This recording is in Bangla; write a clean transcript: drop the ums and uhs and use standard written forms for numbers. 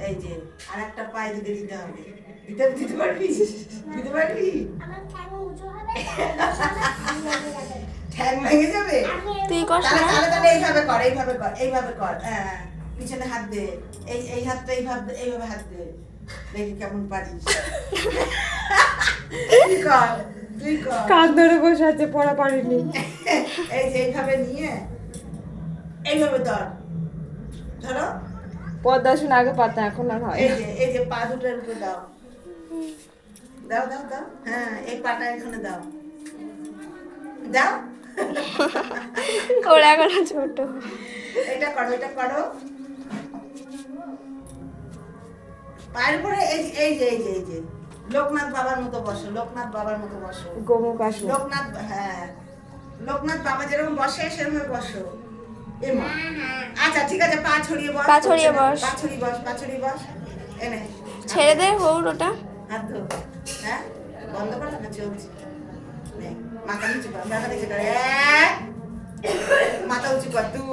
এই যে আর একটা পায়ে দিতে দিতে হবে। দিতে পারবি? দিতে পারবি? ঠ্যাং ভেঙে যাবে। তুই কর তাহলে শোনা। তাহলে এইভাবে কর, এইভাবে কর। হ্যাঁ, পিছনে হাত দে। এই হাতটা এইভাবে হাত দে। দেখি কেমন পারিস। তুই কর। কান ধরে বসে আছে, পড়া পারিনি। এই যে এইভাবে নিয়ে এইভাবে ধরো। পদ্মাসন আগে পাতা, এখন আর হয় না। এই যে পা দুটোর উপরে দাও। দাও। হ্যাঁ, এই পাটা এখানে দাও। দাও। ওরা এখনো ছোট। এটা করো। পায়ের উপরে এই যে লোকনাথ বাবার মতো বসো, গোমুখ আসন। লোকনাথ বাবা যেরকম বসে সেরকম বসো। এমা। আচ্ছা ঠিক আছে, পা ছড়িয়ে বস। পা ছড়িয়ে বস। পা ছড়িয়ে বস। এনে ছেড়ে দে হৌর ওটা। হাত ধো। হ্যাঁ, বন্ধ কর না, চলছে। নে, মাথা নিচু কর। এক। মাথা উঁচু কর, 2